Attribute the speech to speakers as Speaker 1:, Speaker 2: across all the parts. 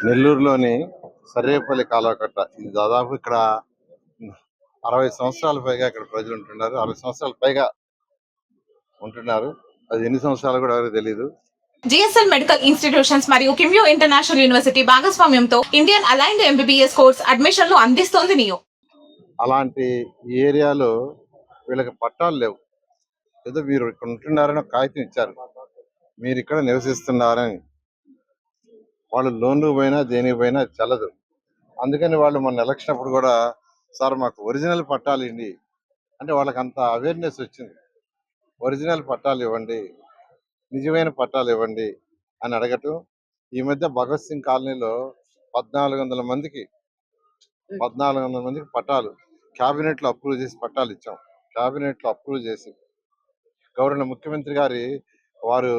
Speaker 1: నెల్లూరులోని సర్వేపల్లి కాలువకట్ట. ఇది దాదాపు ఇక్కడ 60 సంవత్సరాల పైగా ఇక్కడ ప్రజలు ఉంటున్నారు. 60 సంవత్సరాల పైగా ఉంటున్నారు. అది ఎన్ని సంవత్సరాలు కూడా ఎవరికి తెలియదు.
Speaker 2: జిఎస్ఎల్ మెడికల్ ఇన్స్టిట్యూషన్స్ మరియు కిమ్యూ ఇంటర్నేషనల్ యూనివర్సిటీ భాగస్వామ్యంతో ఇండియన్ అలైన్డ్ ఎంబీబీఎస్ కోర్స్ అడ్మిషన్లు అందిస్తోంది నియో.
Speaker 1: అలాంటి ఈ ఏరియాలో వీళ్ళకి పట్టాలు లేవు. ఏదో మీరు ఇక్కడ ఉంటున్నారని ఒక కాగితం ఇచ్చారు, మీరు ఇక్కడ నివసిస్తున్నారని. వాళ్ళు లోన్లు పోయినా దేనికి పోయినా అది చల్లదు. అందుకని వాళ్ళు మన ఎలక్షన్ అప్పుడు కూడా, సార్ మాకు ఒరిజినల్ పట్టాలు ఇవ్వండి అంటే వాళ్ళకి అంత అవేర్నెస్ వచ్చింది. ఒరిజినల్ పట్టాలు ఇవ్వండి, నిజమైన పట్టాలు ఇవ్వండి అని అడగటం. ఈ మధ్య భగత్ సింగ్ కాలనీలో 1400 మందికి పట్టాలు క్యాబినెట్ లో అప్రూవ్ చేసి పట్టాలు ఇచ్చాం. క్యాబినెట్ లో అప్రూవ్ చేసి గవర్నర్ ముఖ్యమంత్రి గారి వారు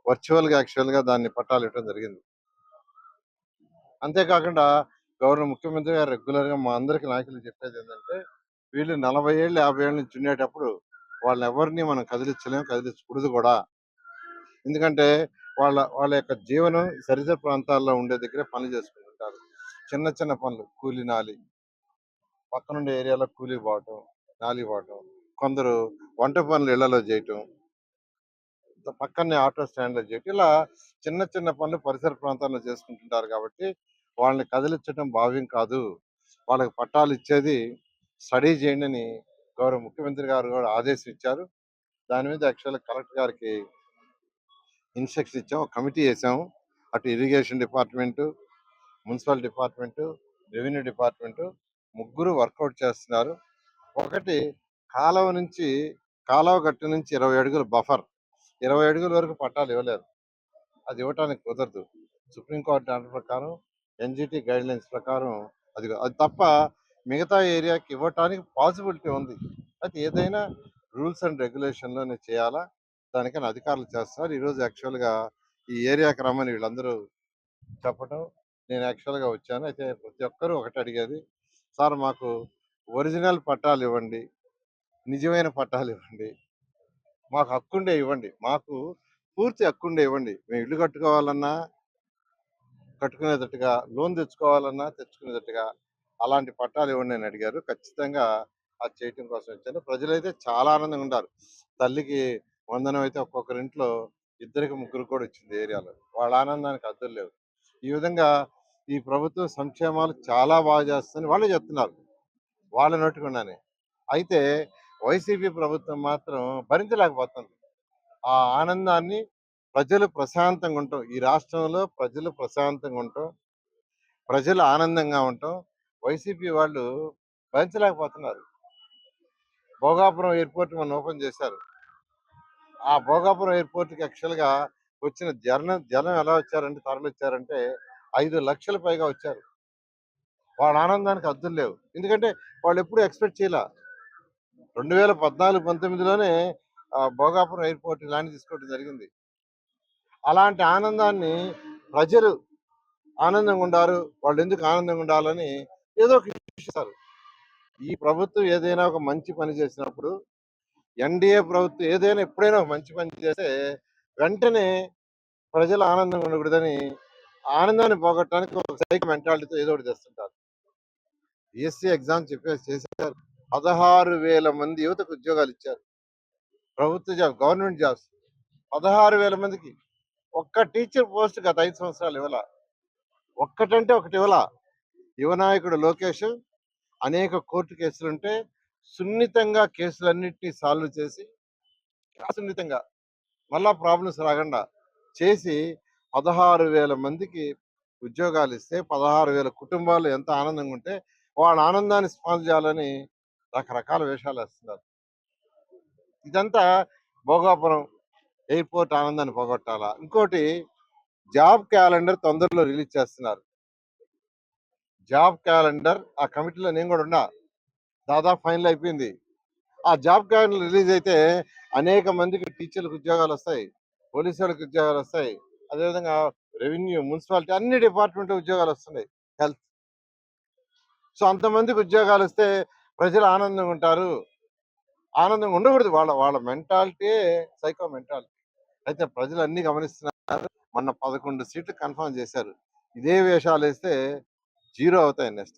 Speaker 1: వర్చువల్ గా యాక్చువల్ గా దాన్ని పట్టాలు ఇవ్వడం జరిగింది. అంతేకాకుండా గవర్నర్ ముఖ్యమంత్రి గారు రెగ్యులర్ గా మా అందరికి నాయకులు చెప్పేది ఏంటంటే, వీళ్ళు 40 ఏళ్ళు 50 ఏళ్ళ నుంచి ఉండేటప్పుడు వాళ్ళని ఎవరిని మనం కదిలించకూడదు కూడా. ఎందుకంటే వాళ్ళ యొక్క జీవనం సరిహద్దు ప్రాంతాల్లో ఉండే దగ్గరే పనులు చేసుకుంటుంటారు. చిన్న చిన్న పనులు, కూలి నాలి, పక్కనుండే ఏరియాలో కూలీ పోవటం, నాలి పోవటం, కొందరు వంట పనులు ఇళ్లలో చేయటం, పక్కనే ఆటో స్టాండ్లో చేయటం, ఇలా చిన్న చిన్న పనులు పరిసర ప్రాంతాల్లో చేసుకుంటుంటారు. కాబట్టి వాళ్ళని కదిలించడం భావ్యం కాదు. వాళ్ళకి పట్టాలు ఇచ్చేది స్టడీ చేయండి అని గౌరవ ముఖ్యమంత్రి గారు కూడా ఆదేశం ఇచ్చారు. దాని మీద యాక్చువల్గా కలెక్టర్ గారికి ఇన్స్ట్రక్షన్ ఇచ్చాం, ఒక కమిటీ వేసాము. అటు irrigation department, municipal department, revenue department ముగ్గురు వర్కౌట్ చేస్తున్నారు. ఒకటి, కాలువ గట్టు నుంచి 20 అడుగుల బఫర్, 20 అడుగుల వరకు పట్టాలు ఇవ్వలేరు, అది ఇవ్వటానికి కుదరదు. సుప్రీంకోర్టు ఆర్డర్ ప్రకారం, ఎన్జిటి గైడ్ లైన్స్ ప్రకారం అది తప్ప మిగతా ఏరియాకి ఇవ్వటానికి పాసిబిలిటీ ఉంది. అయితే ఏదైనా రూల్స్ అండ్ రెగ్యులేషన్లోనే చేయాలా, దానికని అధికారులు చేస్తున్నారు. ఈరోజు యాక్చువల్గా ఈ ఏరియాకి రమ్మని వీళ్ళందరూ చెప్పడం, నేను యాక్చువల్గా వచ్చాను. అయితే ప్రతి ఒక్కరూ ఒకటి అడిగేది, సార్ మాకు ఒరిజినల్ పట్టాలు ఇవ్వండి, నిజమైన పట్టాలు ఇవ్వండి, మాకు హక్కుండే ఇవ్వండి, మాకు పూర్తి హక్కుండే ఇవ్వండి. మేము ఇల్లు కట్టుకోవాలన్నా కట్టుకునేటట్టుగా, లోన్ తెచ్చుకోవాలన్నా తెచ్చుకునేటట్టుగా అలాంటి పట్టాలు ఇవ్వండి అని అడిగారు. ఖచ్చితంగా అది చేయటం కోసం వచ్చాను. ప్రజలైతే చాలా ఆనందంగా ఉన్నారు. తల్లికి వందనం అయితే ఒక్కొక్కరింట్లో 2 3 కూడా వచ్చింది ఏరియాలో. వాళ్ళ ఆనందానికి అద్దులు లేవు. ఈ విధంగా ఈ ప్రభుత్వం సంక్షేమాలు చాలా బాగా చేస్తుందని వాళ్ళే చెప్తున్నారు, వాళ్ళ నోటికున్నానే. అయితే వైసీపీ ప్రభుత్వం మాత్రం భరించలేకపోతుంది. ఆ ఆనందాన్ని, ప్రజలు ప్రశాంతంగా ఉంటాం, ఈ రాష్ట్రంలో ప్రజలు ప్రశాంతంగా ఉంటాం, ప్రజలు ఆనందంగా ఉంటాం, వైసీపీ వాళ్ళు భరించలేకపోతున్నారు. భోగాపురం ఎయిర్పోర్ట్ మనం ఓపెన్ చేశారు. ఆ భోగాపురం ఎయిర్పోర్ట్కి యాక్చువల్గా వచ్చిన జనం ఎలా వచ్చారంటే, తరలి వచ్చారంటే 5 లక్షల పైగా వచ్చారు. వాళ్ళ ఆనందానికి హద్దులు లేవు. ఎందుకంటే వాళ్ళు ఎప్పుడు ఎక్స్పెక్ట్ చేయలే. 2014-19లోనే భోగాపురం ఎయిర్పోర్ట్ ల్యాండ్ తీసుకోవడం జరిగింది. అలాంటి ఆనందాన్ని ప్రజలు ఆనందంగా ఉండారు, వాళ్ళు ఎందుకు ఆనందంగా ఉండాలని ఏదో ఒక ఇస్తారు. ఈ ప్రభుత్వం ఏదైనా ఒక మంచి పని చేసినప్పుడు, ఎన్డీఏ ప్రభుత్వం ఏదైనా ఎప్పుడైనా ఒక మంచి పని చేస్తే వెంటనే ప్రజలు ఆనందంగా ఉండకూడదని, ఆనందాన్ని పోగొట్టడానికి ఒక సైకో మెంటాలిటీతో ఏదో ఒకటి చేస్తుంటారు. బిఎస్సీ ఎగ్జామ్ చేశారు. 16,000 మంది యువతకు ఉద్యోగాలు ఇచ్చారు. ప్రభుత్వ జాబ్, గవర్నమెంట్ జాబ్స్ 16,000 మందికి. ఒక్క టీచర్ పోస్ట్ గత 5 సంవత్సరాలు ఇవ్వాల. ఒక్కటంటే ఒకటి ఇవ్వాల. యువనాయకుడు లోకేష్ అనేక కోర్టు కేసులుంటే సున్నితంగా కేసులన్నింటినీ సాల్వ్ చేసి, సున్నితంగా మళ్ళా ప్రాబ్లమ్స్ రాకుండా చేసి 16,000 మందికి ఉద్యోగాలు ఇస్తే 16,000 కుటుంబాలు ఎంత ఆనందంగా ఉంటే, వాళ్ళ ఆనందాన్ని స్పాన్సర్ చేయాలని రకరకాల వేషాలు వేస్తున్నారు. ఇదంతా భోగాపురం ఎయిర్పోర్ట్ ఆనందాన్ని పోగొట్టాలా. ఇంకోటి, జాబ్ క్యాలెండర్ తొందరలో రిలీజ్ చేస్తున్నారు. జాబ్ క్యాలెండర్, ఆ కమిటీలో నేను కూడా ఉన్నా, దాదాపు ఫైనల్ అయిపోయింది. ఆ జాబ్ క్యాలెండర్ రిలీజ్ అయితే అనేక మందికి టీచర్లకు ఉద్యోగాలు వస్తాయి, పోలీసు వాళ్ళకి ఉద్యోగాలు వస్తాయి, అదేవిధంగా రెవెన్యూ, మున్సిపాలిటీ అన్ని డిపార్ట్మెంట్ ఉద్యోగాలు వస్తున్నాయి, హెల్త్. సో అంతమందికి ఉద్యోగాలు వస్తే ప్రజలు ఆనందంగా ఉంటారు. ఆనందంగా ఉండకూడదు, వాళ్ళ వాళ్ళ మెంటాలిటీ సైకో మెంటాలిటీ. అయితే ప్రజలు అన్ని గమనిస్తున్నారు. మొన్న 11 సీట్లు కన్ఫర్మ్ చేశారు. ఇదే వేషాలు వేస్తే జీరో అవుతాయి నెక్స్ట్.